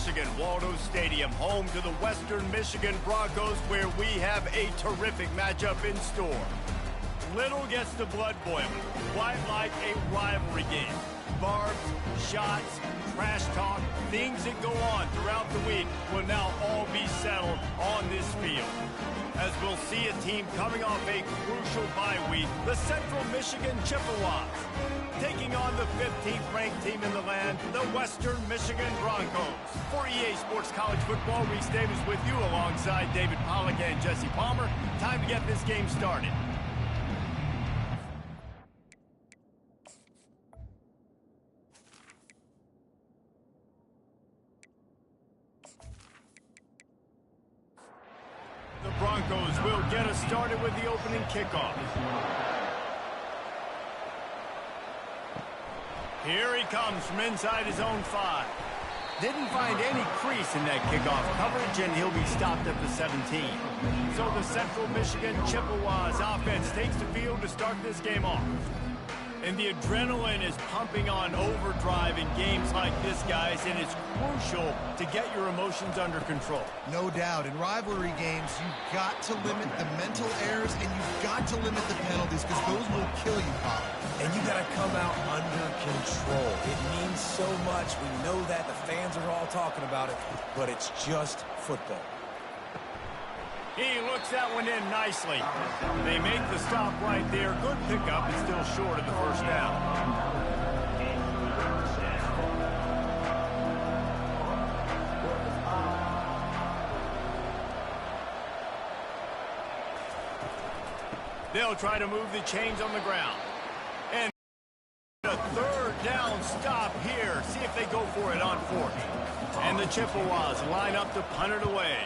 Michigan, Waldo Stadium, home to the Western Michigan Broncos, where we have a terrific matchup in store. Little gets the blood boiling, quite like a rivalry game. Barbs, shots, trash talk, things that go on throughout the week will now all be settled on this field. As we'll see a team coming off a crucial bye week, the Central Michigan Chippewas, taking on the 15th ranked team in the land, the Western Michigan Broncos. For EA Sports College Football, Reese Davis with you alongside David Pollack and Jesse Palmer. Time to get this game started. The Broncos will get us started with the opening kickoff. Here he comes from inside his own 5. Didn't find any crease in that kickoff coverage, and he'll be stopped at the 17. So the Central Michigan Chippewas offense takes the field to start this game off. And the adrenaline is pumping on overdrive in games like this, guys, and it's crucial to get your emotions under control. No doubt. In rivalry games, you've got to limit the mental errors, and you've got to limit the penalties, because those will kill you, Bob. And you got to come out under control. It means so much. We know that. The fans are all talking about it, but it's just football. He looks that one in nicely. They make the stop right there. Good pickup, and still short of the first down. They'll try to move the chains on the ground. And a third down stop here. See if they go for it on 4th. And the Chippewas line up to punt it away.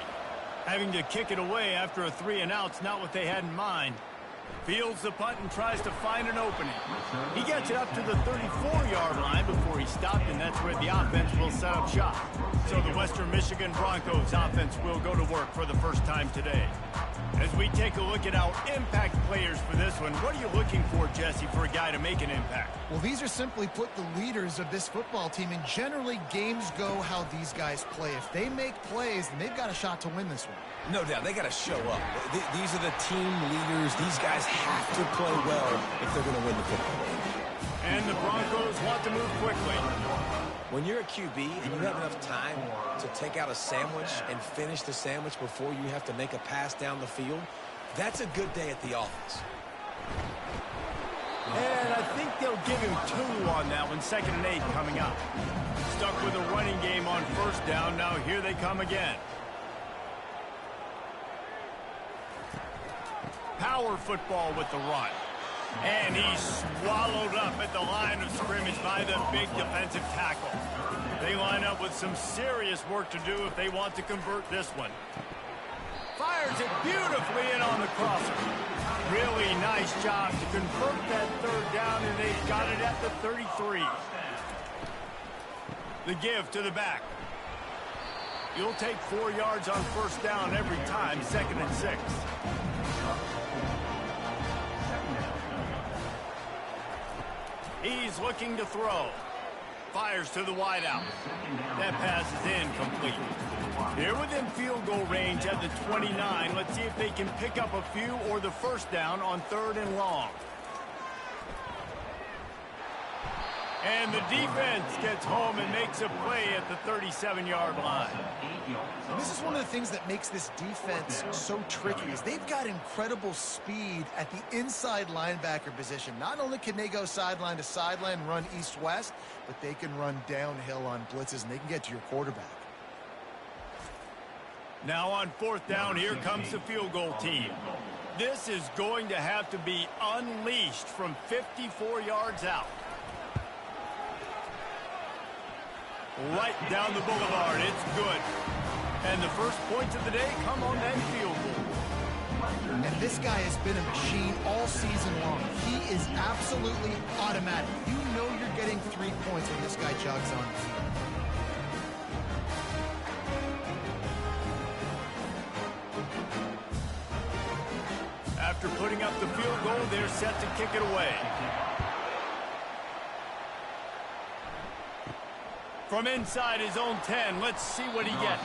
Having to kick it away after a 3-and-out's not what they had in mind. Fields the punt and tries to find an opening. He gets it up to the 34-yard line before he stopped, and that's where the offense will set up shop. So the Western Michigan Broncos offense will go to work for the first time today. As we take a look at our impact players for this one, what are you looking for, Jesse, for a guy to make an impact? Well, these are simply put the leaders of this football team, and generally games go how these guys play. If they make plays, then they've got a shot to win this one. No doubt. They got to show up. These are the team leaders. These guys have to play well if they're going to win the football game. And the Broncos want to move quickly. When you're a QB and you have enough time to take out a sandwich and finish the sandwich before you have to make a pass down the field, that's a good day at the office. And I think they'll give him 2 on that one. 2nd and 8 coming up. Stuck with a running game on first down. Now here they come again. Power football with the run. And he's swallowed up at the line of scrimmage by the big defensive tackle. They line up with some serious work to do if they want to convert this one. Fires it beautifully in on the crosser. Really nice job to convert that 3rd down, and they've got it at the 33. The give to the back. You'll take 4 yards on first down every time, 2nd and 6. He's looking to throw. Fires to the wideout. That pass is incomplete. They're within field goal range at the 29. Let's see if they can pick up a few or the first down on 3rd and long. And the defense gets home and makes a play at the 37-yard line. And this is one of the things that makes this defense so tricky is they've got incredible speed at the inside linebacker position. Not only can they go sideline to sideline, run east-west, but they can run downhill on blitzes, and they can get to your quarterback. Now on 4th down, here comes the field goal team. This is going to have to be unleashed from 54 yards out. Right down the boulevard. It's good. And the first points of the day come on that field goal. And this guy has been a machine all season long. He is absolutely automatic. You know you're getting 3 points when this guy jogs on the field. After putting up the field goal, they're set to kick it away. From inside his own 10, let's see what he gets.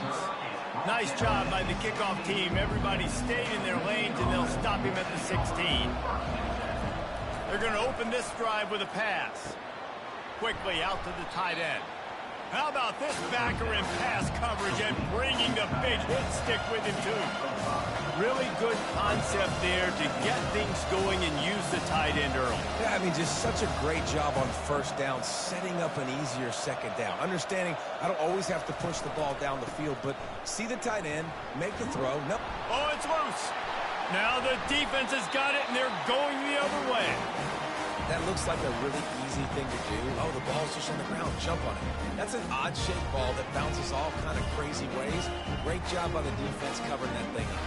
Nice job by the kickoff team. Everybody stayed in their lanes, and they'll stop him at the 16. They're going to open this drive with a pass. Quickly out to the tight end. How about this backer in pass coverage and bringing the big hit stick with him, too. Really good concept there to get things going and use the tight end early. Yeah, I mean, just such a great job on first down, setting up an easier second down. Understanding I don't always have to push the ball down the field, but see the tight end, make the throw. No. Oh, it's loose. Now the defense has got it, and they're going the other way. That looks like a really easy thing to do. Oh, the ball's just on the ground. Jump on it. That's an odd-shaped ball that bounces all kind of crazy ways. Great job by the defense covering that thing up.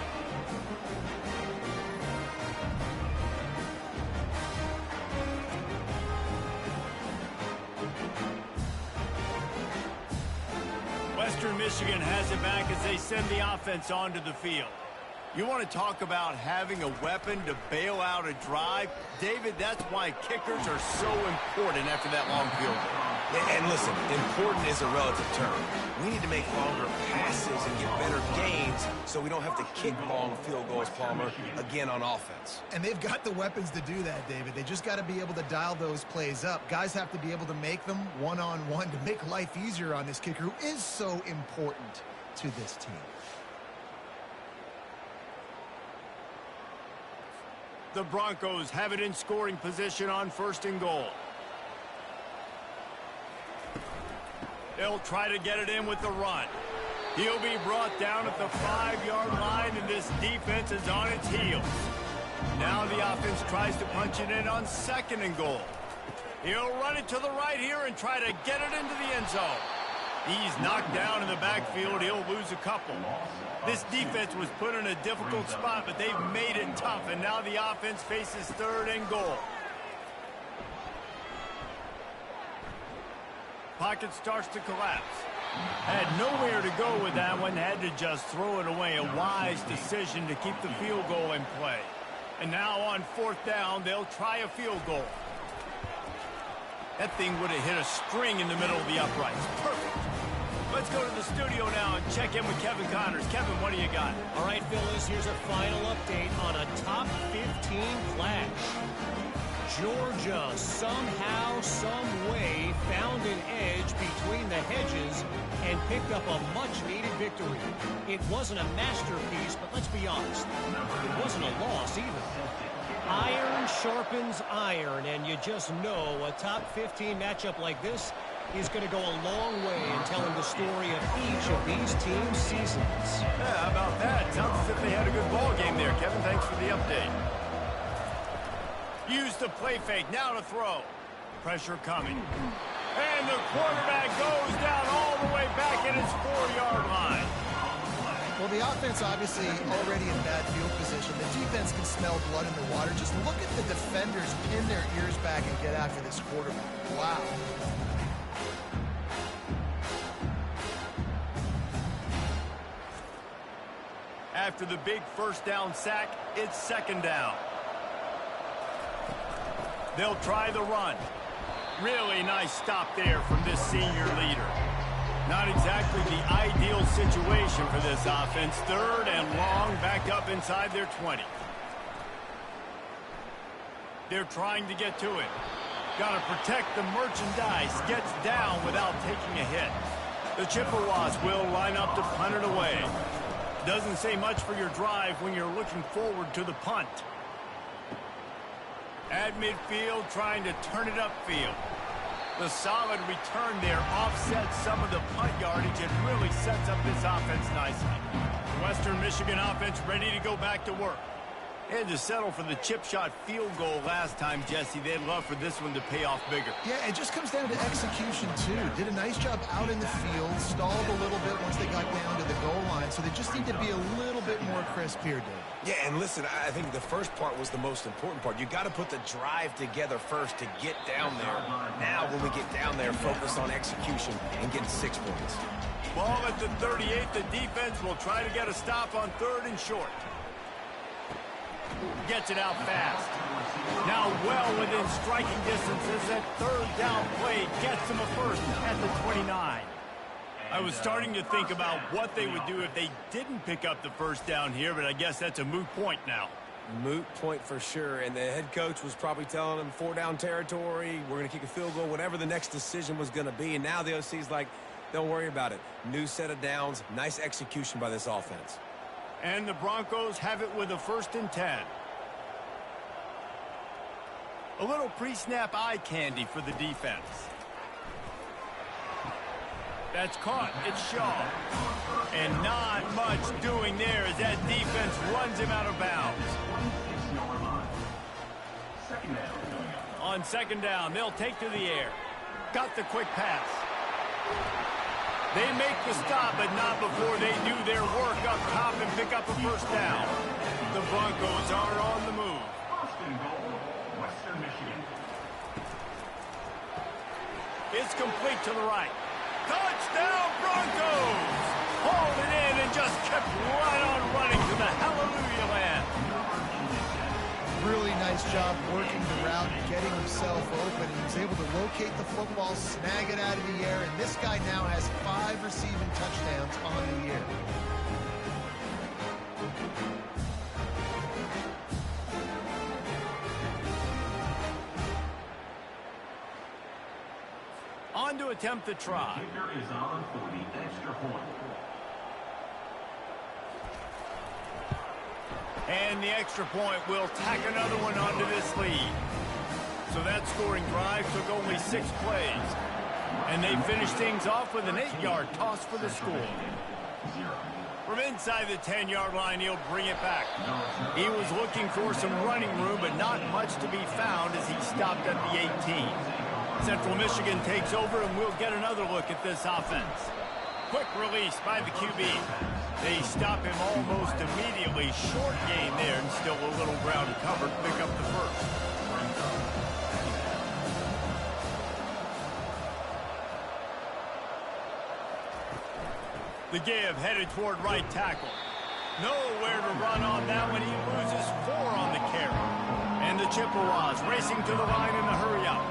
Western Michigan has it back as they send the offense onto the field. You want to talk about having a weapon to bail out a drive? David, that's why kickers are so important after that long field goal. And listen, important is a relative term. We need to make longer passes and get better gains so we don't have to kick long field goals, Palmer, again on offense. And they've got the weapons to do that, David. They just got to be able to dial those plays up. Guys have to be able to make them one-on-one to make life easier on this kicker who is so important to this team. The Broncos have it in scoring position on 1st and goal. They'll try to get it in with the run. He'll be brought down at the 5-yard line, and this defense is on its heels. Now the offense tries to punch it in on 2nd and goal. He'll run it to the right here and try to get it into the end zone. He's knocked down in the backfield. He'll lose a couple. This defense was put in a difficult spot, but they've made it tough, and now the offense faces 3rd and goal. Pocket starts to collapse. Had nowhere to go with that one, had to just throw it away. A wise decision to keep the field goal in play. And now on 4th down, they'll try a field goal. That thing would have hit a string in the middle of the uprights. Perfect. Let's go to the studio now and check in with Kevin Connors. Kevin, what do you got? All right, Phyllis, here's a final update on a top 15 clash. Georgia somehow, some way found an edge between the hedges and picked up a much-needed victory. It wasn't a masterpiece, but let's be honest, it wasn't a loss either. Iron sharpens iron, and you just know a top 15 matchup like this is going to go a long way in telling the story of each of these teams' seasons. Yeah, how about that? Sounds as if they had a good ball game there. Kevin, thanks for the update. Use the play fake, now to throw. Pressure coming. And the quarterback goes down all the way back at his 4-yard line. Well, the offense obviously already in bad field position. The defense can smell blood in the water. Just look at the defenders pin their ears back and get after this quarterback. Wow. After the big 1st down sack, it's 2nd down. They'll try the run. Really nice stop there from this senior leader. Not exactly the ideal situation for this offense. 3rd and long, back up inside their 20. They're trying to get to it. Got to protect the merchandise. Gets down without taking a hit. The Chippewas will line up to punt it away. Doesn't say much for your drive when you're looking forward to the punt. At midfield, trying to turn it upfield. The solid return there offsets some of the punt yardage and really sets up this offense nicely. The Western Michigan offense ready to go back to work. They had to settle for the chip shot field goal last time, Jesse. They'd love for this one to pay off bigger. Yeah, it just comes down to execution, too. Did a nice job out in the field, stalled a little bit once they got down to the goal line, so they just need to be a little bit more crisp here, Dave. Yeah, and listen, I think the first part was the most important part. You got to put the drive together first to get down there. Now, when we get down there, focus on execution and getting 6 points. Ball at the 38. The defense will try to get a stop on 3rd and short. Gets it out fast. Now well within striking distances, that third down play gets them a first at the 29. I was starting to think about what they would do if they didn't pick up the first down here, but I guess that's a moot point now. Moot point for sure, and the head coach was probably telling them 4-down territory, we're going to kick a field goal, whatever the next decision was going to be, and now the OC's like, don't worry about it. New set of downs, nice execution by this offense. And the Broncos have it with a 1st and 10. A little pre-snap eye candy for the defense. That's caught. It's Shaw. And not much doing there as that defense runs him out of bounds. On 2nd down, they'll take to the air. Got the quick pass. They make the stop, but not before they do their work up top and pick up a first down. The Broncos are on the move. It's complete to the right. Touchdown, Broncos! Hauled it in and just kept right on running to the hallelujah land. Really nice job working the route and getting himself open. He was able to locate the football, snag it out of the air, and this guy now has 5 receiving touchdowns on the year. On to attempt the try. Is on for the extra point. And the extra point will tack another one onto this lead. So that scoring drive took only 6 plays. And they finished things off with an 8-yard toss for the score. From inside the 10-yard line, he'll bring it back. He was looking for some running room, but not much to be found as he stopped at the 18. Central Michigan takes over, and we'll get another look at this offense. Quick release by the QB. They stop him almost immediately. Short gain there, and still a little ground covered. Pick up the first. The give headed toward right tackle. Nowhere to run on that one. He loses 4 on the carry. And the Chippewas racing to the line in the hurry up.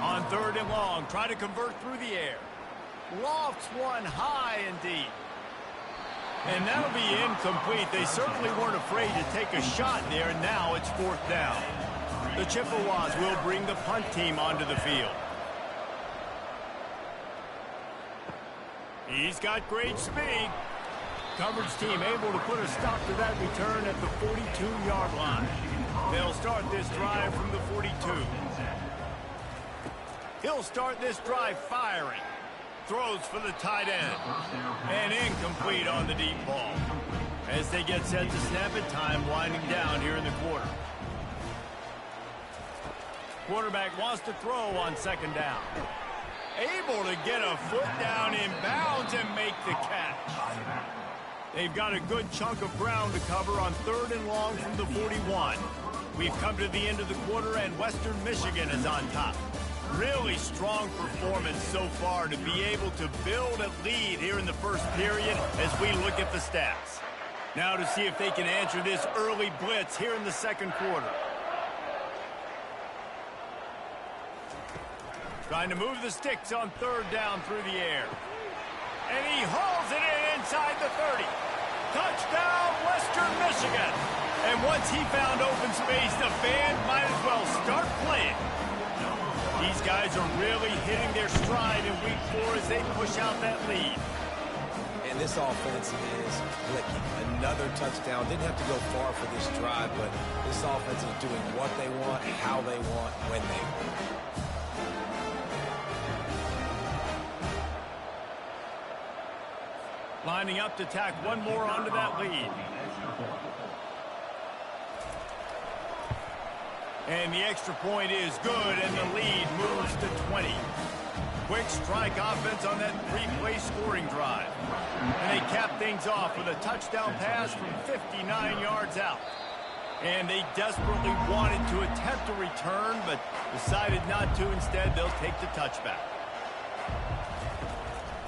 On 3rd and long, try to convert through the air. Lofts one high and deep. And that'll be incomplete. They certainly weren't afraid to take a shot there, and now it's 4th down. The Chippewas will bring the punt team onto the field. He's got great speed. Coverage team able to put a stop to that return at the 42-yard line. They'll start this drive from the 42. He'll start this drive firing. Throws for the tight end. And incomplete on the deep ball. As they get set to snap it, time winding down here in the quarter. Quarterback wants to throw on 2nd down. Able to get a foot down in bounds and make the catch. They've got a good chunk of ground to cover on 3rd and long from the 41. We've come to the end of the quarter, and Western Michigan is on top. Really strong performance so far to be able to build a lead here in the first period as we look at the stats. Now to see if they can answer this early blitz here in the 2nd quarter. Trying to move the sticks on 3rd down through the air. And he hauls it in inside the 30. Touchdown, Western Michigan. And once he found open space, the band might as well start playing. These guys are really hitting their stride in week 4 as they push out that lead. And this offense is clicking. Another touchdown. Didn't have to go far for this drive, but this offense is doing what they want, how they want, when they want. Lining up to tack one more onto that lead. And the extra point is good, and the lead moves to 20. Quick strike offense on that 3-play scoring drive. And they cap things off with a touchdown pass from 59 yards out. And they desperately wanted to attempt a return, but decided not to. Instead, they'll take the touchback.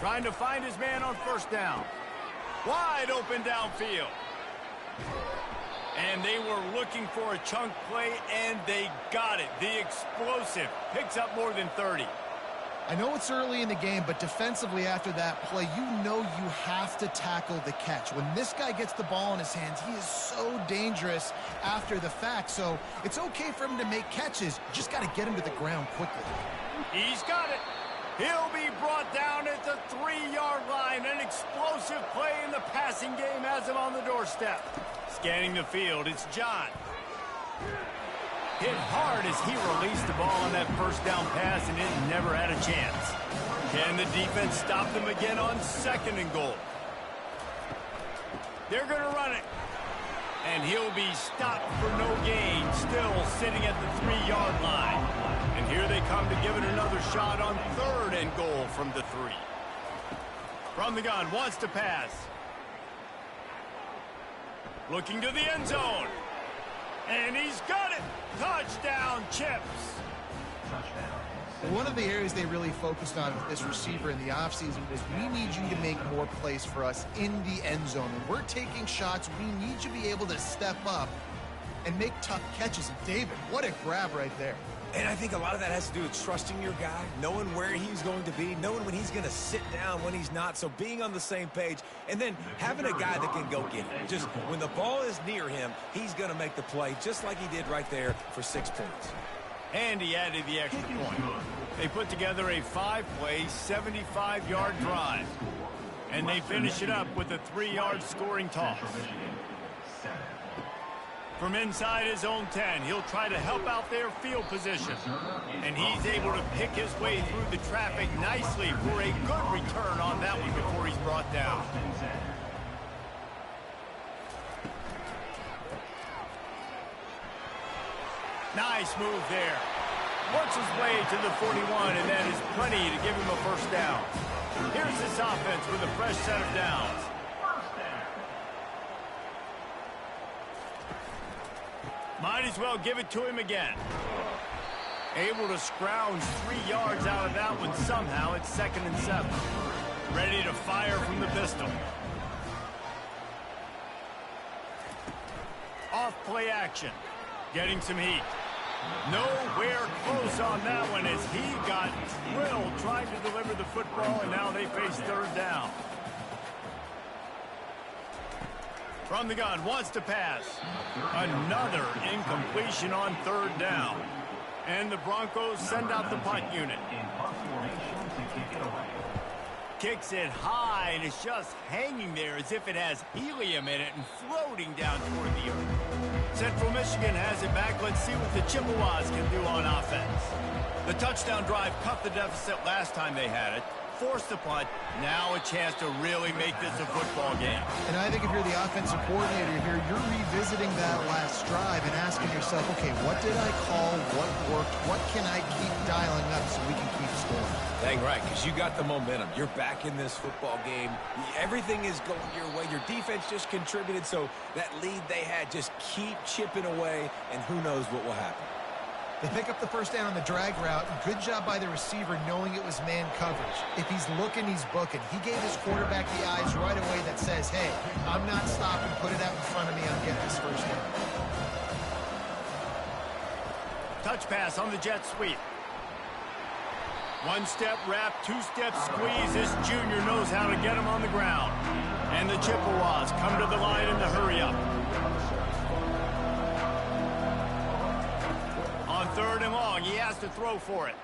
Trying to find his man on 1st down. Wide open downfield. And they were looking for a chunk play, and they got it. The explosive picks up more than 30. I know it's early in the game, but defensively after that play, you know you have to tackle the catch. When this guy gets the ball in his hands, he is so dangerous after the fact. So it's okay for him to make catches. Just got to get him to the ground quickly. He's got it. He'll be brought down at the 3-yard line. An explosive play in the passing game has him on the doorstep. Scanning the field, it's John. Hit hard as he released the ball on that first down pass, and it never had a chance. Can the defense stop them again on 2nd and goal? They're going to run it. And he'll be stopped for no gain, still sitting at the 3-yard line. And here they come to give it another shot on 3rd and goal from the 3. From the gun, wants to pass. Looking to the end zone. And he's got it. Touchdown, Chips. One of the areas they really focused on with this receiver in the offseason was we need you to make more plays for us in the end zone. When we're taking shots, we need you to be able to step up and make tough catches. And David, what a grab right there. And I think a lot of that has to do with trusting your guy, knowing where he's going to be, knowing when he's going to sit down, when he's not, so being on the same page, and then having a guy that can go get it. Just when the ball is near him, he's going to make the play just like he did right there for 6 points. And he added the extra point. They put together a 5-play, 75-yard drive. And they finish it up with a 3-yard scoring toss. From inside his own 10, he'll try to help out their field position. And he's able to pick his way through the traffic nicely for a good return on that one before he's brought down. Nice move there. Works his way to the 41, and that is plenty to give him a first down. Here's this offense with a fresh set of downs. Might as well give it to him again. Able to scrounge 3 yards out of that one somehow. It's 2nd and 7. Ready to fire from the pistol. Off play action. Getting some heat. Nowhere close on that one as he got drilled trying to deliver the football, and now they face 3rd down. From the gun, wants to pass. Another incompletion on 3rd down. And the Broncos send out the punt unit. Kicks it high, and it's just hanging there as if it has helium in it and floating down toward the earth. Central Michigan has it back. Let's see what the Chippewas can do on offense. The touchdown drive cut the deficit last time they had it. Forced the punt. Now a chance to really make this a football game. And I think if you're the offensive coordinator here, you're revisiting that last drive and asking yourself, okay, what did I call? What worked? What can I keep dialing up so we can keep scoring? Dang right, because you got the momentum. You're back in this football game. Everything is going your way. Your defense just contributed, so that lead they had, just keep chipping away, and who knows what will happen. They pick up the first down on the drag route. Good job by the receiver knowing it was man coverage. If he's looking, he's booking. He gave his quarterback the eyes right away that says, hey, I'm not stopping. Put it out in front of me. I'm getting this first down. Touch pass on the jet sweep. 1-step wrap, 2-step squeeze. This junior knows how to get him on the ground. And the Chippewas come to the line in the hurry up. On 3rd and long, he has to throw for it.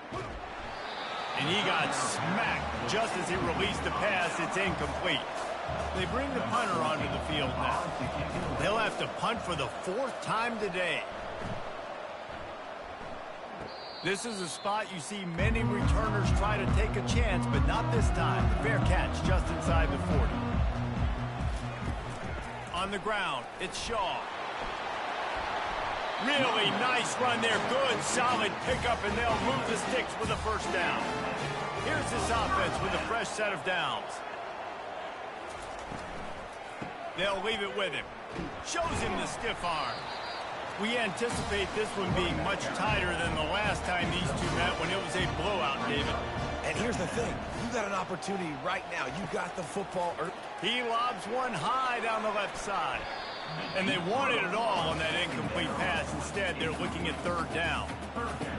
And he got smacked just as he released the pass. It's incomplete. They bring the punter onto the field now. They'll have to punt for the 4th time today. This is a spot you see many returners try to take a chance, but not this time. The fair catch just inside the 40. On the ground, it's Shaw. Really nice run there. Good, solid pickup, and they'll move the sticks with a first down. Here's this offense with a fresh set of downs. They'll leave it with him. Shows him the stiff arm. We anticipate this one being much tighter than the last time these two met when it was a blowout, David. And here's the thing. You got an opportunity right now. You got the football. He lobs one high down the left side. And they wanted it all on that incomplete pass. Instead, they're looking at third down.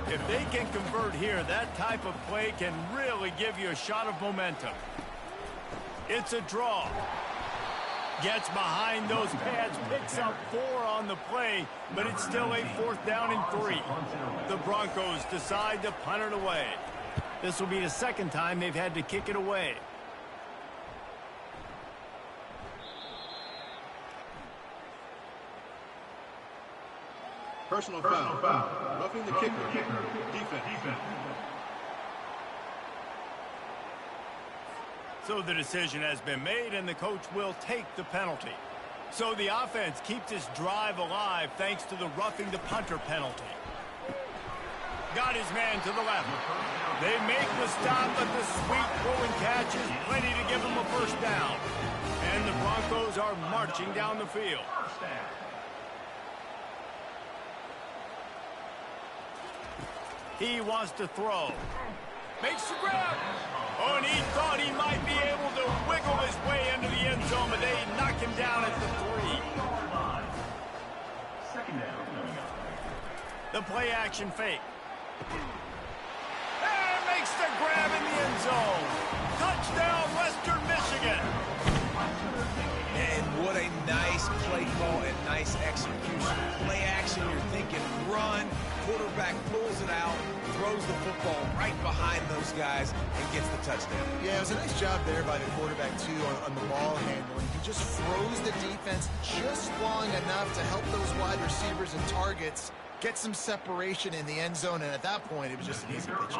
If they can convert here, that type of play can really give you a shot of momentum. It's a draw. Gets behind those pads, picks up 4 on the play, but it's still a 4th down and 3. The Broncos decide to punt it away. This will be the second time they've had to kick it away. Personal foul. Roughing the kicker. Defense. So the decision has been made, and the coach will take the penalty. So the offense keeps this drive alive thanks to the roughing the punter penalty. Got his man to the left. They make the stop, but the sweet throw and catch is plenty to give them a first down. And the Broncos are marching down the field. He wants to throw. Makes the grab. Oh, and he thought he might be able to wiggle his way into the end zone, but they knock him down at the 3. The play action fake. And makes the grab in the end zone. Touchdown, Western Michigan. And what a nice play call and nice execution. Play action, you're thinking run. Quarterback pulls it out, throws the football right behind those guys, and gets the touchdown. Yeah, it was a nice job there by the quarterback, too, on the ball handling. He just froze the defense just long enough to help those wide receivers and targets get some separation in the end zone, and at that point, it was just an easy pitch.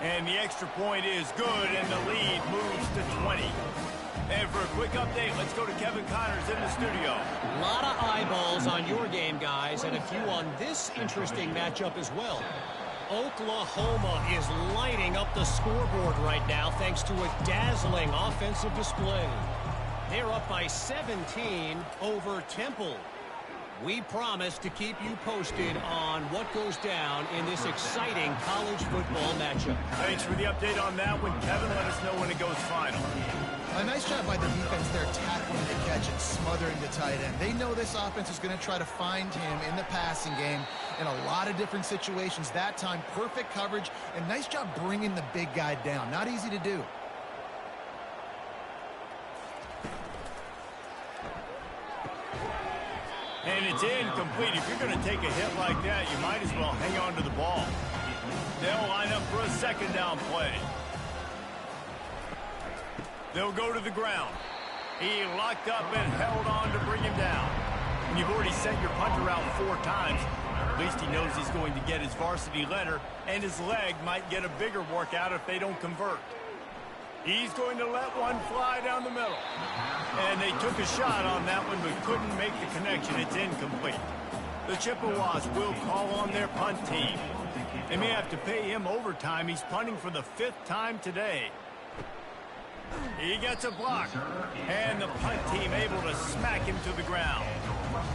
And the extra point is good, and the lead moves to 20. And for a quick update, let's go to Kevin Connors in the studio. A lot of eyeballs on your game, guys, and a few on this interesting matchup as well. Oklahoma is lighting up the scoreboard right now thanks to a dazzling offensive display. They're up by 17 over Temple. We promise to keep you posted on what goes down in this exciting college football matchup. Thanks for the update on that one, Kevin. Let us know when it goes final. A nice job by the defense there, tackling the catch and smothering the tight end. They know this offense is going to try to find him in the passing game in a lot of different situations. That time, perfect coverage, and nice job bringing the big guy down. Not easy to do. And it's incomplete. If you're going to take a hit like that, you might as well hang on to the ball. They'll line up for a second down play. They'll go to the ground. He locked up and held on to bring him down. And you've already sent your punter out 4 times. At least he knows he's going to get his varsity letter, and his leg might get a bigger workout if they don't convert. He's going to let one fly down the middle. And they took a shot on that one, but couldn't make the connection. It's incomplete. The Chippewas will call on their punt team. They may have to pay him overtime. He's punting for the 5th time today. He gets a block. And the punt team able to smack him to the ground.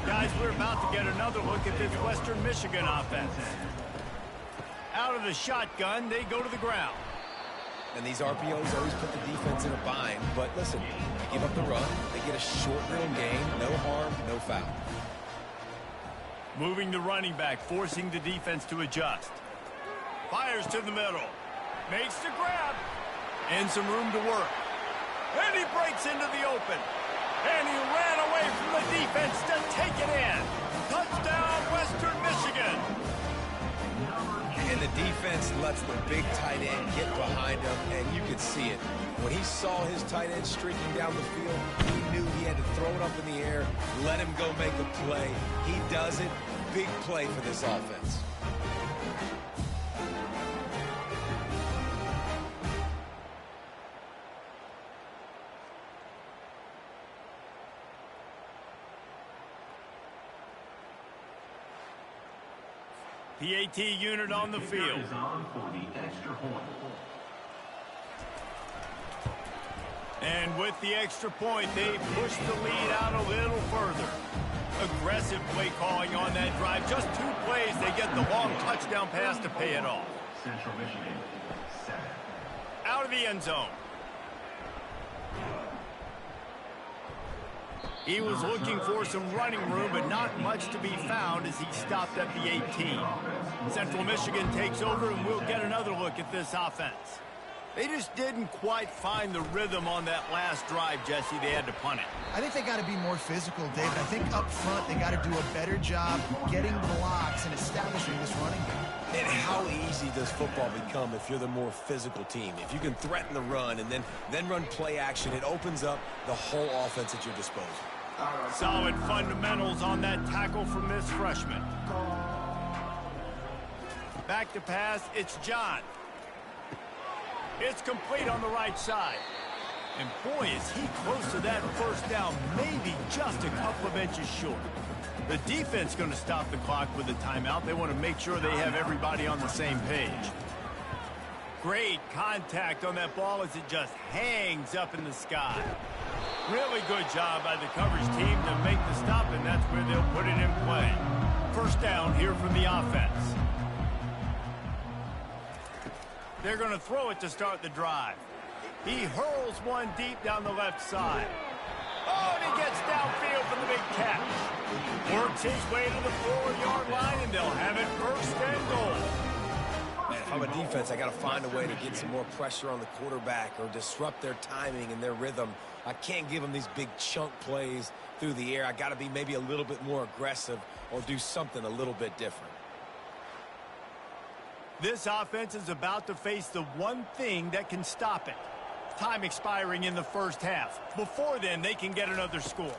Guys, we're about to get another look at this Western Michigan offense. Out of the shotgun, they go to the ground. And these RPOs always put the defense in a bind. But listen, they give up the run. They get a short little gain. No harm, no foul. Moving the running back, forcing the defense to adjust. Fires to the middle. Makes the grab. And some room to work. And he breaks into the open. And he ran away from the defense to take it in. Touchdown, Western Michigan. And the defense lets the big tight end get behind him, and you could see it. When he saw his tight end streaking down the field, he knew he had to throw it up in the air, let him go make a play. He does it. Big play for this offense. PAT unit on the field. And with the extra point, they push the lead out a little further. Aggressive play calling on that drive. Just 2 plays, they get the long touchdown pass to pay it off. Central Michigan, 7. Out of the end zone. He was looking for some running room, but not much to be found as he stopped at the 18. Central Michigan takes over, and we'll get another look at this offense. They just didn't quite find the rhythm on that last drive, Jesse. They had to punt it. I think they got to be more physical, David. I think up front they got to do a better job getting blocks and establishing this running game. And how easy does football become if you're the more physical team? If you can threaten the run and then run play action, it opens up the whole offense at your disposal. Solid fundamentals on that tackle from this freshman. Back to pass, it's John. It's complete on the right side. And boy, is he close to that first down, maybe just a couple of inches short. The defense going to stop the clock with a timeout. They want to make sure they have everybody on the same page. Great contact on that ball as it just hangs up in the sky. Really good job by the coverage team to make the stop, and that's where they'll put it in play. First down here from the offense. They're going to throw it to start the drive. He hurls one deep down the left side. Oh, and he gets downfield for the big catch. Works his way to the 4-yard line, and they'll have it first and goal. Man, if I'm a defense, I got to find a way to get some more pressure on the quarterback or disrupt their timing and their rhythm. I can't give them these big chunk plays through the air. I got to be maybe a little bit more aggressive or do something a little bit different. This offense is about to face the one thing that can stop it. Time expiring in the first half. Before then, they can get another score.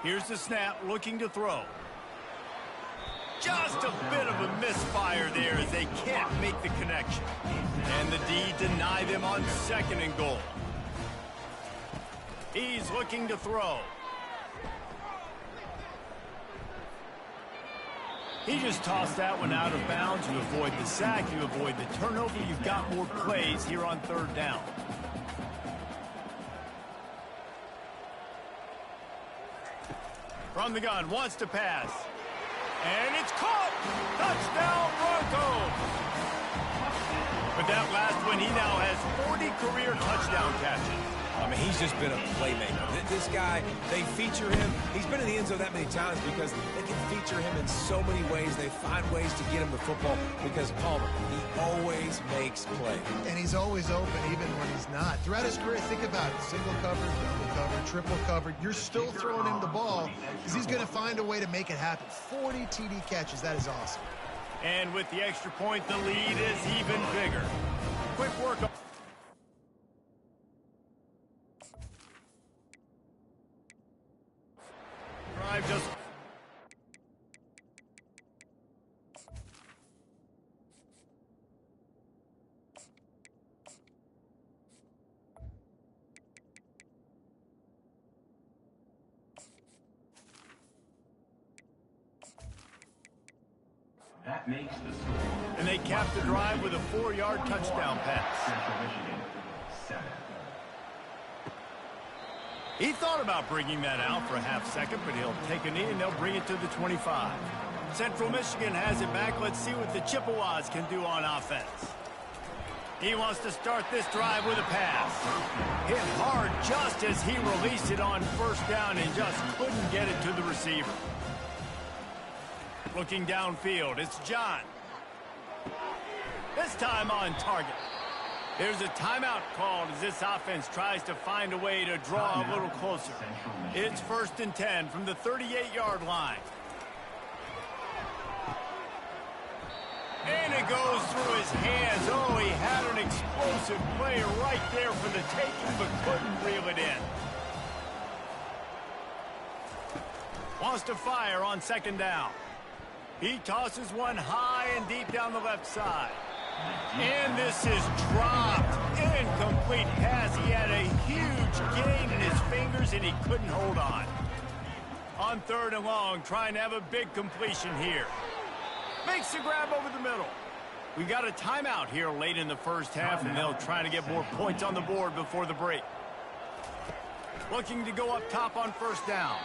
Here's the snap, looking to throw. Just a bit of a misfire there as they can't make the connection. And the D deny them on second and goal. He's looking to throw. He just tossed that one out of bounds. You avoid the sack, you avoid the turnover. You've got more plays here on third down. From the gun, wants to pass. And it's caught! Touchdown, Broncos! With that last one, he now has 40 career touchdown catches. I mean, he's just been a playmaker. This guy, they feature him. He's been in the end zone that many times because they can feature him in so many ways. They find ways to get him the football because Palmer, he always makes plays. And he's always open even when he's not. Throughout his career, think about it. Single covered, double covered, triple covered. You're still throwing him the ball because he's going to find a way to make it happen. 40 TD catches. That is awesome. And with the extra point, the lead is even bigger. Quick work. Drive just... That makes the score. And they cap the drive with a 4-yard touchdown pass. Central Michigan, 7. He thought about bringing that out for a half second, but he'll take a knee and they'll bring it to the 25. Central Michigan has it back. Let's see what the Chippewas can do on offense. He wants to start this drive with a pass. Hit hard just as he released it on first down and just couldn't get it to the receiver. Looking downfield, it's John. This time on target. There's a timeout called as this offense tries to find a way to draw a little closer. It's 1st and 10 from the 38-yard line. And it goes through his hands. Oh, he had an explosive play right there for the taking, but couldn't reel it in. Wants to fire on 2nd down. He tosses one high and deep down the left side. And this is dropped. Incomplete pass. He had a huge gain in his fingers, and he couldn't hold on. On 3rd and long, trying to have a big completion here. Makes the grab over the middle. We got a timeout here late in the first half, and they'll try to get more points on the board before the break. Looking to go up top on first down.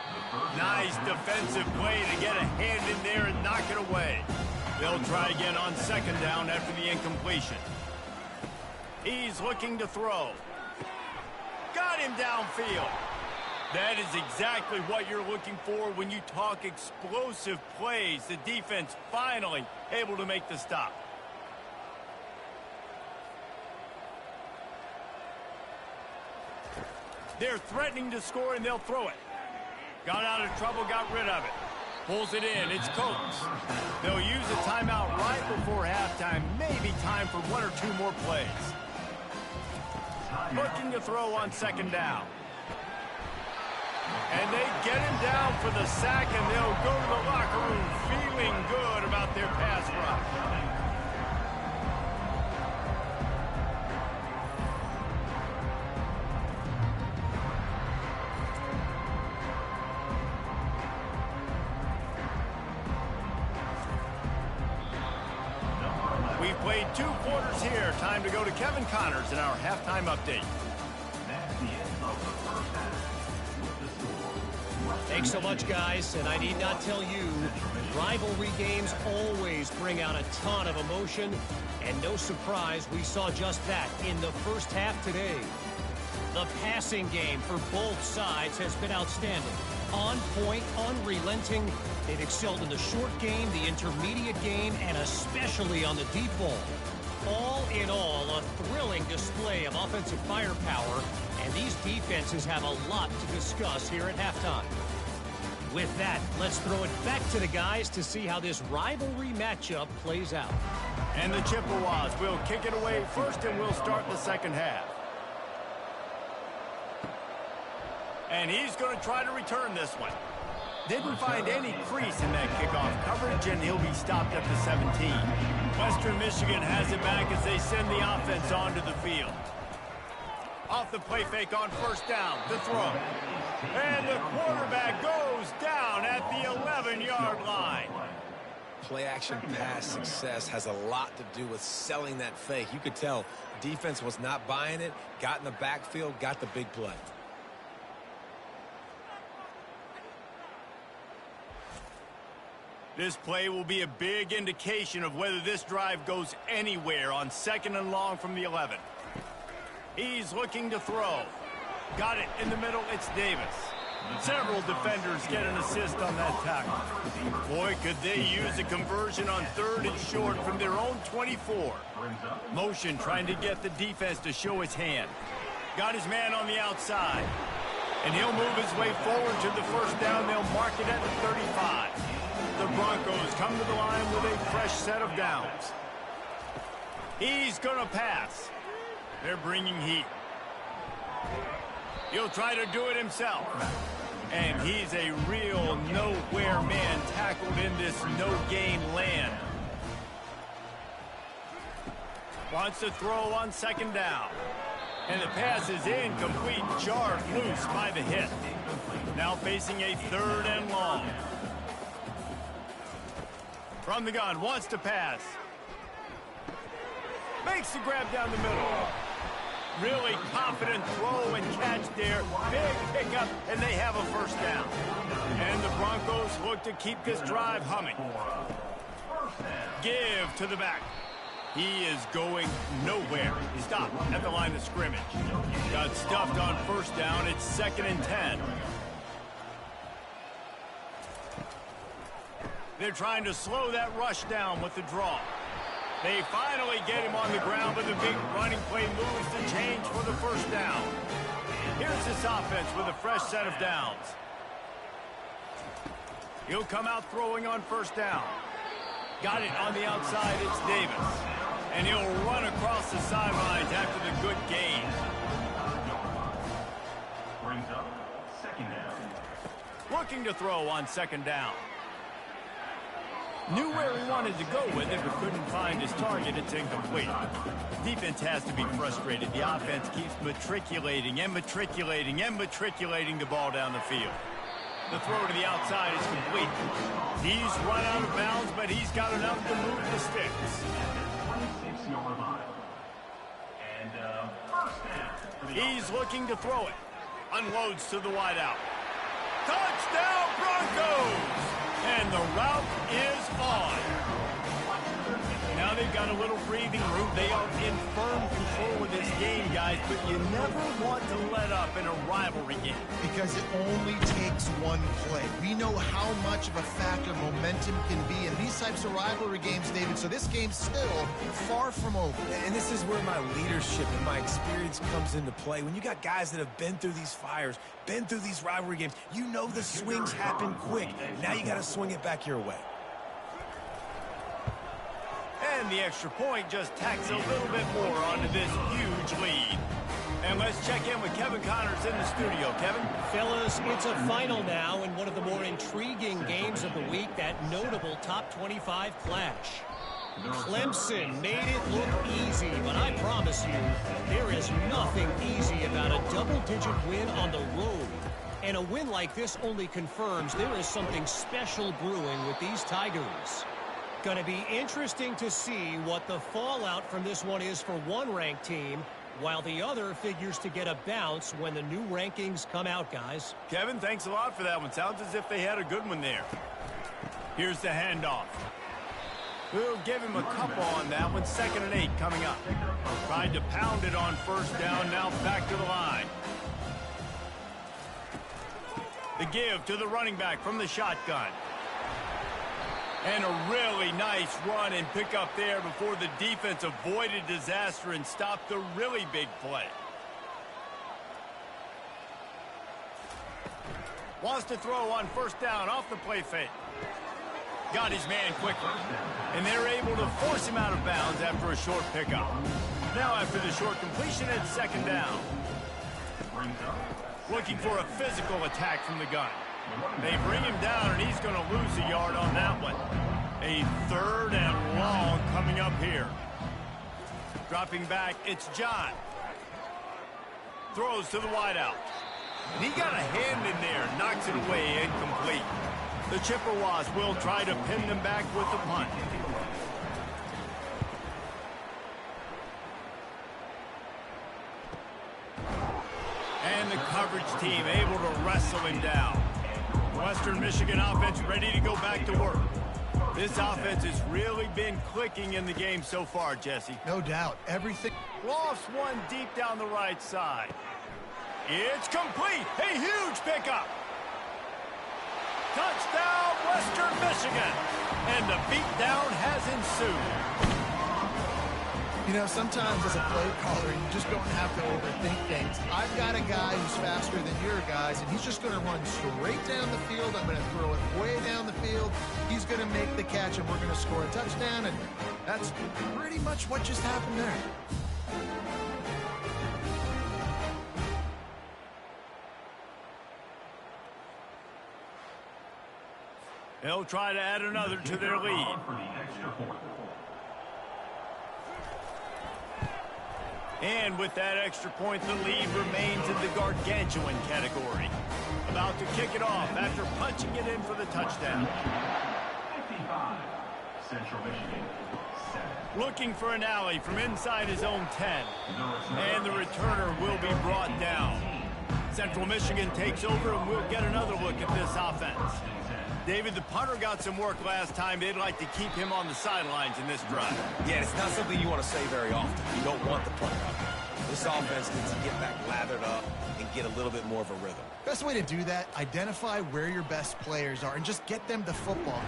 Nice defensive play to get a hand in there and knock it away. They'll try again on second down after the incompletion. He's looking to throw. Got him downfield. That is exactly what you're looking for when you talk explosive plays. The defense finally able to make the stop. They're threatening to score, and they'll throw it. Got out of trouble, got rid of it. Pulls it in. It's Coates. They'll use a timeout right before halftime. Maybe time for one or two more plays. Looking to throw on second down. And they get him down for the sack, and they'll go to the locker room feeling good about their pass rush. We've played 2 quarters here. Time to go to Kevin Connors in our halftime update. Thanks so much, guys, and I need not tell you, rivalry games always bring out a ton of emotion, and no surprise, we saw just that in the first half today. The passing game for both sides has been outstanding. On point, unrelenting. They've excelled in the short game, the intermediate game, and especially on the deep ball. All in all, a thrilling display of offensive firepower, and these defenses have a lot to discuss here at halftime. With that, let's throw it back to the guys to see how this rivalry matchup plays out. And the Chippewas will kick it away first, and we'll start the second half. And he's going to try to return this one. Didn't find any crease in that kickoff coverage, and he'll be stopped at the 17. Western Michigan has it back as they send the offense onto the field. Off the play fake on first down, the throw. And the quarterback goes down at the 11-yard line. Play-action pass success has a lot to do with selling that fake. You could tell defense was not buying it, got in the backfield, got the big play. This play will be a big indication of whether this drive goes anywhere on second and long from the 11. He's looking to throw. Got it in the middle. It's Davis. Several defenders get an assist on that tackle. Boy, could they use a conversion on third and short from their own 24. Motion trying to get the defense to show his hand. Got his man on the outside. And he'll move his way forward to the first down. They'll mark it at the 35. The Broncos come to the line with a fresh set of downs. He's going to pass. They're bringing heat. He'll try to do it himself. And he's a real nowhere man tackled in this no-gain land. Wants to throw on second down. And the pass is incomplete, jarred loose by the hit. Now facing a third and long. From the gun, wants to pass. Makes the grab down the middle. Really confident throw and catch there. Big pickup, and they have a first down. And the Broncos look to keep this drive humming. Give to the back. He is going nowhere. Stop at the line of scrimmage. Got stuffed on first down. It's 2nd and 10. They're trying to slow that rush down with the draw. They finally get him on the ground, but the big running play moves the change for the first down. Here's this offense with a fresh set of downs. He'll come out throwing on first down. Got it on the outside, it's Davis. And he'll run across the sidelines after the good gain. Brings up second down. Looking to throw on second down. Knew where he wanted to go with it, but couldn't find his target. It's incomplete. Defense has to be frustrated. The offense keeps matriculating and matriculating and matriculating the ball down the field. The throw to the outside is complete. He's run out of bounds, but he's got enough to move the sticks. 26-yard line. And first down. He's looking to throw it. Unloads to the wideout. Touchdown, Broncos! And the route is on. Now they've got a little breathing room. They are in firm control of this game, guys, but you never want to let up in a rivalry game. Because it only takes one play. We know how much of a factor momentum can be in these types of rivalry games, David, so this game's still far from over. And this is where my leadership and my experience comes into play. When you got guys that have been through these fires, been through these rivalry games, you know the swings happen quick. Now you got to swing it back your way. And the extra point just tacks a little bit more onto this huge lead. And let's check in with Kevin Connors in the studio. Kevin? Fellas, it's a final now in one of the more intriguing games of the week, that notable top 25 clash. Clemson made it look easy, but I promise you, there is nothing easy about a double-digit win on the road. And a win like this only confirms there is something special brewing with these Tigers. Going to be interesting to see what the fallout from this one is for one ranked team, while the other figures to get a bounce when the new rankings come out, guys. Kevin, thanks a lot for that one. Sounds as if they had a good one there. Here's the handoff. We'll give him a couple on that one. 2nd and 8 coming up. Tried to pound it on first down, now back to the line. The give to the running back from the shotgun. And a really nice run and pick up there before the defense avoided disaster and stopped the really big play. Wants to throw on first down off the play fake. Got his man quickly. And they're able to force him out of bounds after a short pickup. Now after the short completion, it's 2nd down. Looking for a physical attack from the gun. They bring him down, and he's going to lose a yard on that one. A 3rd and long coming up here. Dropping back, it's John. Throws to the wideout. And he got a hand in there, knocks it away, incomplete. The Chippewas will try to pin them back with the punt. And the coverage team able to wrestle him down. Western Michigan offense ready to go back to work. This offense has really been clicking in the game so far, Jesse. No doubt. Everything. Lofts one deep down the right side. It's complete. A huge pickup. Touchdown, Western Michigan. And the beatdown has ensued. You know, sometimes as a play caller, you just don't have to overthink things. I've got a guy who's faster than your guys, and he's just going to run straight down the field. I'm going to throw it way down the field. He's going to make the catch, and we're going to score a touchdown, and that's pretty much what just happened there. They'll try to add another to their lead. And with that extra point, the lead remains in the gargantuan category. About to kick it off after punching it in for the touchdown. 55, Central Michigan, 7. Looking for an alley from inside his own 10. And the returner will be brought down. Central Michigan takes over, and we'll get another look at this offense. David, the punter got some work last time. They'd like to keep him on the sidelines in this drive. Yeah, it's not something you want to say very often. You don't want the punter out there. This offense needs to get back lathered up and get a little bit more of a rhythm. Best way to do that, identify where your best players are and just get them the football.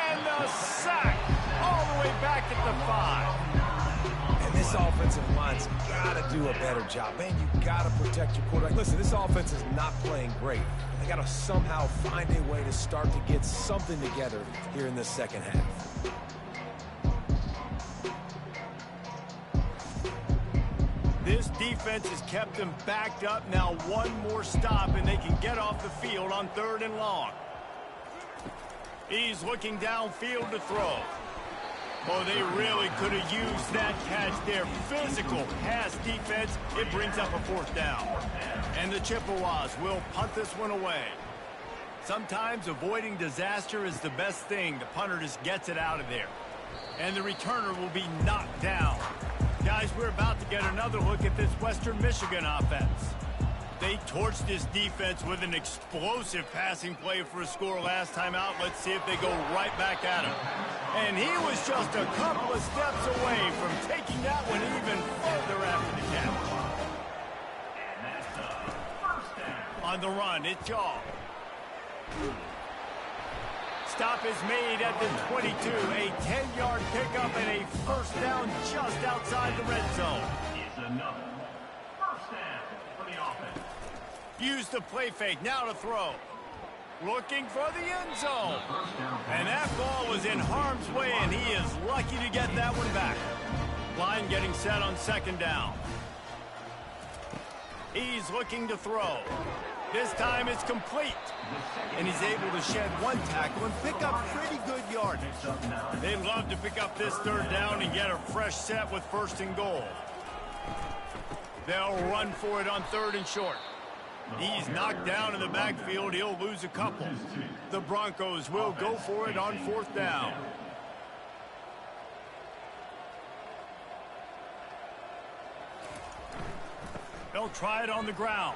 And the sack all the way back at the 5. And this offensive line's got to do a better job. Man, you got to protect your quarterback. Listen, this offense is not playing great. They got to somehow find a way to start to get something together here in this second half. This defense has kept them backed up. Now one more stop, and they can get off the field on 3rd and long. He's looking downfield to throw. Oh, they really could have used that catch there. Physical pass defense. It brings up a 4th down. And the Chippewas will punt this one away. Sometimes avoiding disaster is the best thing. The punter just gets it out of there. And the returner will be knocked down. Guys, we're about to get another look at this Western Michigan offense. They torched this defense with an explosive passing play for a score last time out. Let's see if they go right back at him. And he was just a couple of steps away from taking that one even further after the catch. And that's a first down. On the run, it's Ncaa. Stop is made at the 22. A 10-yard pickup and a first down just outside the red zone. It's another first down for the offense. Use the play fake, now to throw. Looking for the end zone. And that ball was in harm's way, and he is lucky to get that one back. Line getting set on second down. He's looking to throw. This time it's complete. And he's able to shed one tackle and pick up pretty good yardage. They'd love to pick up this third down and get a fresh set with first and goal. They'll run for it on third and short. He's knocked down in the backfield. He'll lose a couple. The Broncos will go for it on fourth down. They'll try it on the ground.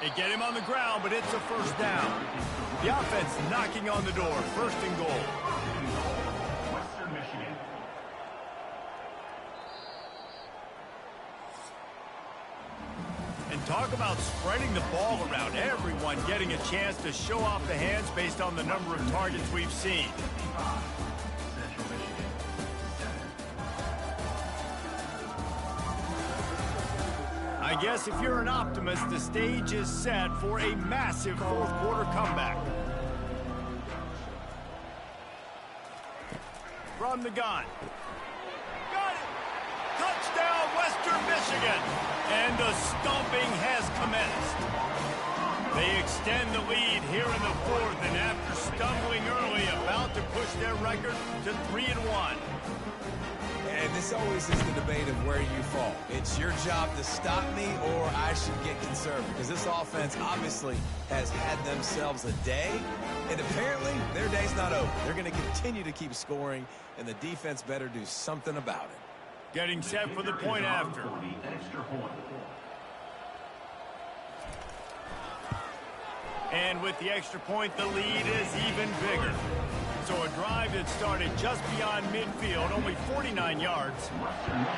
They get him on the ground, but it's a first down. The offense knocking on the door. First and goal. Western Michigan. And talk about spreading the ball around. Everyone getting a chance to show off the hands based on the number of targets we've seen. Central Michigan. 7. I guess if you're an optimist, the stage is set for a massive fourth quarter comeback. From the gun. Got it! Touchdown, Western Michigan! And the stomping has commenced. They extend the lead here in the fourth, and after stumbling early, about to push their record to 3-1. And this always is the debate of where you fall. It's your job to stop me, or I should get conservative. Because this offense obviously has had themselves a day, and apparently their day's not over. They're going to continue to keep scoring, and the defense better do something about it. Getting set for the point after. For the extra point. And with the extra point, the lead is even bigger. So a drive that started just beyond midfield, only 49 yards.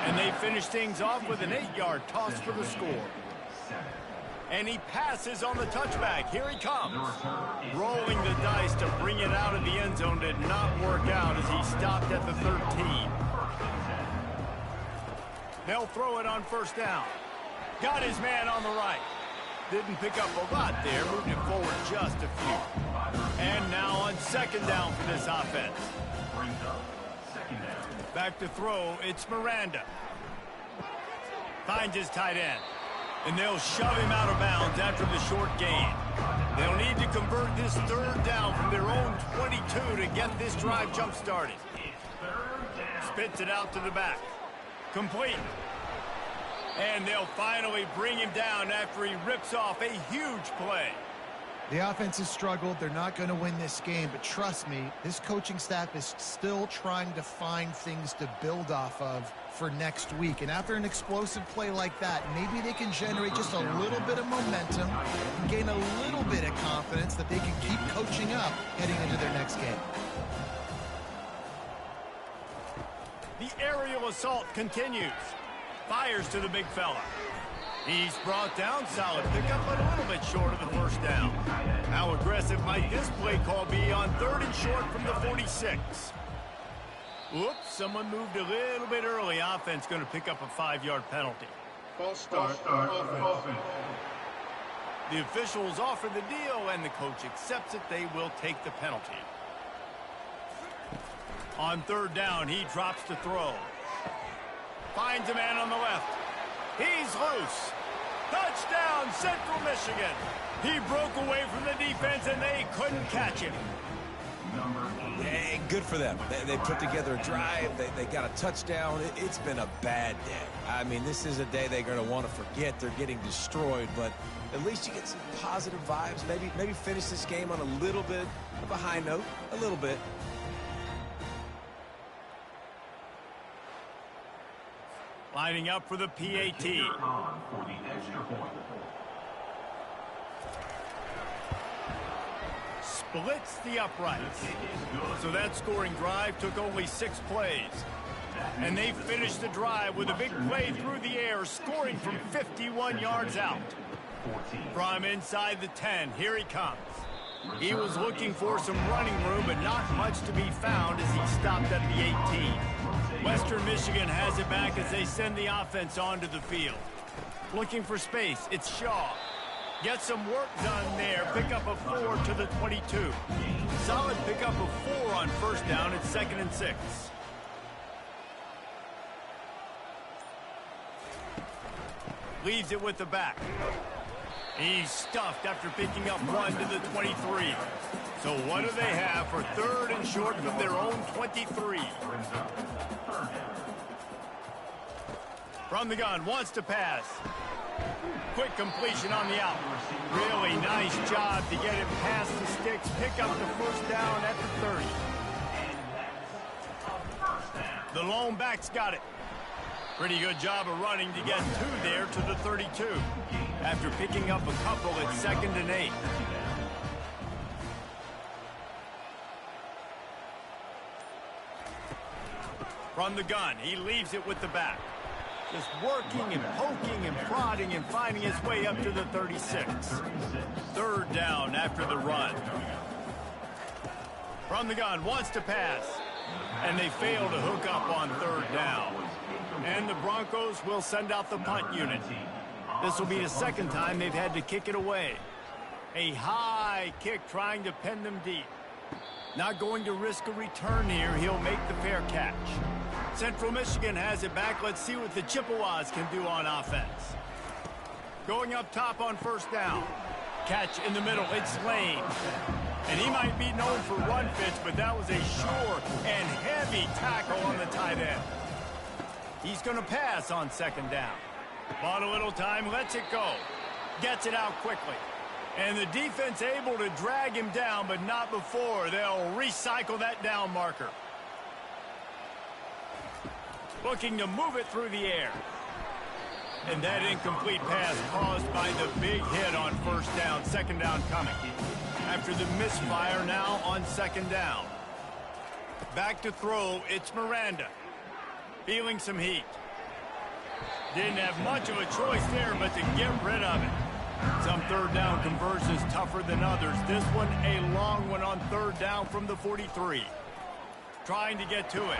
And they finish things off with an 8-yard toss for the score. And he passes on the touchback. Here he comes. Rolling the dice to bring it out of the end zone did not work out as he stopped at the 13. They'll throw it on first down. Got his man on the right. Didn't pick up a lot there, moving it forward just a few. And now on second down for this offense. Brings up second down. Back to throw, it's Miranda. Finds his tight end. And they'll shove him out of bounds after the short gain. They'll need to convert this third down from their own 22 to get this drive jump-started. Spits it out to the back. Complete. And they'll finally bring him down after he rips off a huge play. The offense has struggled. They're not going to win this game, but trust me, this coaching staff is still trying to find things to build off of for next week. And after an explosive play like that, maybe they can generate just a little bit of momentum and gain a little bit of confidence that they can keep coaching up heading into their next game. The aerial assault continues. Fires to the big fella. He's brought down, solid pickup, but a little bit short of the first down. How aggressive might this play call be on third and short from the 46? Oops, someone moved a little bit early. Offense going to pick up a 5-yard penalty. False start, offense. The officials offer the deal, and the coach accepts it. They will take the penalty. On third down, he drops to throw. Finds a man on the left. He's loose. Touchdown, Central Michigan. He broke away from the defense, and they couldn't catch him. Hey, good for them. They put together a drive. They got a touchdown. It's been a bad day. I mean, this is a day they're going to want to forget. They're getting destroyed, but at least you get some positive vibes. Maybe finish this game on a little bit of a high note. A little bit. Lining up for the PAT. For the extra point. Splits the uprights. So that scoring drive took only 6 plays. And they finished the drive with a big play through the air, scoring from 51 yards out. From inside the 10, here he comes. He was looking for some running room, but not much to be found as he stopped at the 18. Western Michigan has it back as they send the offense onto the field. Looking for space, it's Shaw. Get some work done there. Pick up a 4 to the 22. Solid pickup of 4 on first down. It's 2nd and 6. Leaves it with the back. He's stuffed after picking up 1 to the 23. So what do they have for 3rd and short from their own 23? From the gun, wants to pass. Quick completion on the out. Really nice job to get it past the sticks. Pick up the first down at the 30. The lone back's got it. Pretty good job of running to get 2 there to the 32. After picking up a couple, it's 2nd and 8. From the gun, he leaves it with the back. Just working and poking and prodding and finding his way up to the 36. 3rd down after the run. From the gun, wants to pass. And they fail to hook up on 3rd down. And the Broncos will send out the punt unit. This will be the 2nd time they've had to kick it away. A high kick trying to pin them deep. Not going to risk a return here. He'll make the fair catch. Central Michigan has it back. Let's see what the Chippewas can do on offense. Going up top on first down. Catch in the middle. It's Lane. And he might be known for run fits, but that was a sure and heavy tackle on the tight end. He's going to pass on 2nd down. Bought a little time, lets it go. Gets it out quickly. And the defense able to drag him down, but not before. They'll recycle that down marker. Looking to move it through the air. And that incomplete pass caused by the big hit on first down. 2nd down coming. After the misfire now on 2nd down. Back to throw, it's Miranda. Feeling some heat. Didn't have much of a choice there, but to get rid of it. Some 3rd down conversions tougher than others. This one a long one on 3rd down from the 43. Trying to get to it.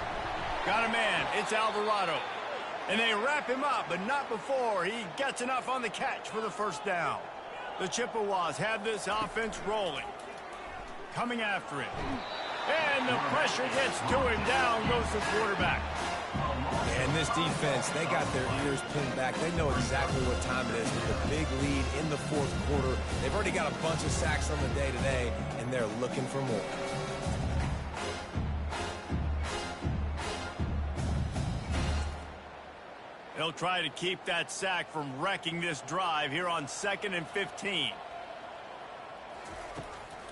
Got a man. It's Alvarado. And they wrap him up, but not before he gets enough on the catch for the first down. The Chippewas have this offense rolling. Coming after it. And the pressure gets to him. Down goes the quarterback. And this defense, they got their ears pinned back. They know exactly what time it is with a big lead in the 4th quarter. They've already got a bunch of sacks on the day today, and they're looking for more. They'll try to keep that sack from wrecking this drive here on 2nd and 15.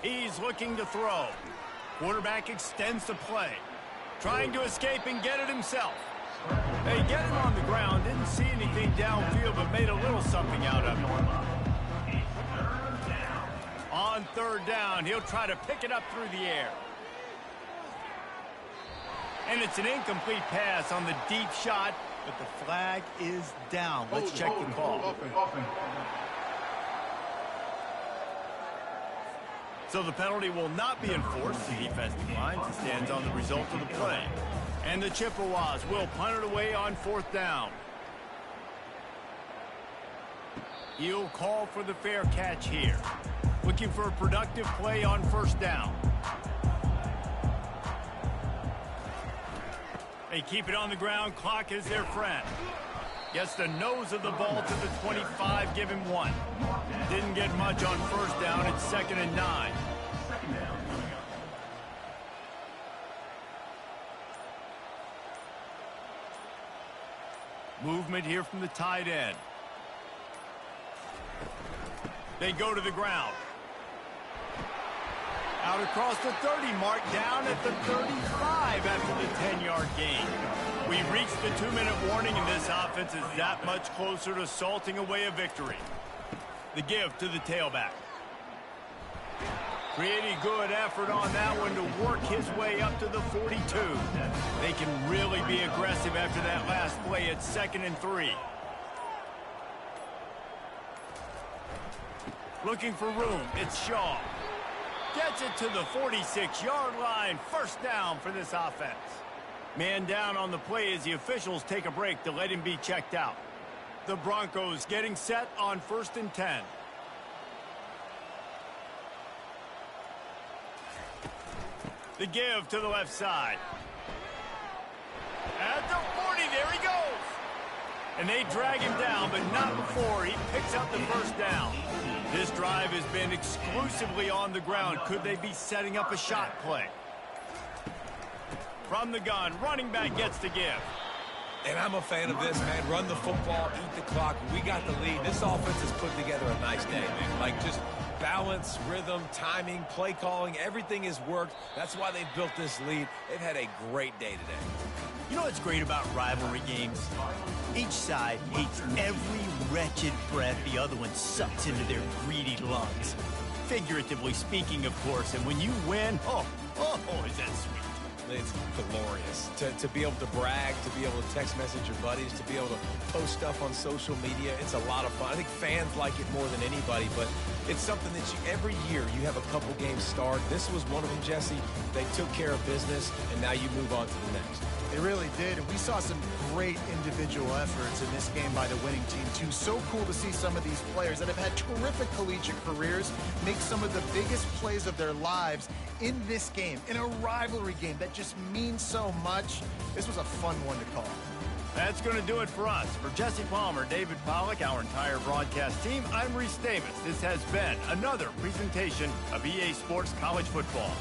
He's looking to throw. Quarterback extends the play. Trying to escape and get it himself. They get him on the ground. Didn't see anything downfield, but made a little something out of it. On 3rd down, he'll try to pick it up through the air. And it's an incomplete pass on the deep shot, but the flag is down. Let's check the call. So the penalty will not be enforced. The defense declines and stands on the result of the play. And the Chippewas will punt it away on 4th down. He'll call for the fair catch here. Looking for a productive play on 1st down. They keep it on the ground. Clock is their friend. Gets the nose of the ball to the 25. Give him 1. Didn't get much on 1st down. It's 2nd and 9. Movement here from the tight end. They go to the ground. Out across the 30 mark, down at the 35 after the 10-yard gain. We reached the 2-minute warning, and this offense is that much closer to salting away a victory. The give to the tailback. Pretty good effort on that one to work his way up to the 42. They can really be aggressive after that last play at 2nd and 3. Looking for room, it's Shaw. Gets it to the 46-yard line. First down for this offense. Man down on the play as the officials take a break to let him be checked out. The Broncos getting set on 1st and 10. The give to the left side. At the 40, there he goes. And they drag him down, but not before he picks up the first down. This drive has been exclusively on the ground. Could they be setting up a shot play? From the gun, running back gets the give. And I'm a fan of this, man. Run the football, eat the clock. We got the lead. This offense has put together a nice day, man. Like, just balance, rhythm, timing, play calling, everything has worked. That's why they've built this lead. They've had a great day today. You know what's great about rivalry games? Each side hates every wretched breath the other one sucks into their greedy lungs. Figuratively speaking, of course. And when you win, oh, is that sweet. It's glorious to be able to brag, to be able to text message your buddies, to be able to post stuff on social media. It's a lot of fun. I think fans like it more than anybody, but it's something that every year you have a couple games start. This was one of them, Jesse. They took care of business, and now you move on to the next. They really did, and we saw some great individual efforts in this game by the winning team, too. So cool to see some of these players that have had terrific collegiate careers make some of the biggest plays of their lives in this game, in a rivalry game that just means so much. This was a fun one to call. That's going to do it for us. For Jesse Palmer, David Pollack, our entire broadcast team, I'm Reese Davis. This has been another presentation of EA Sports College Football.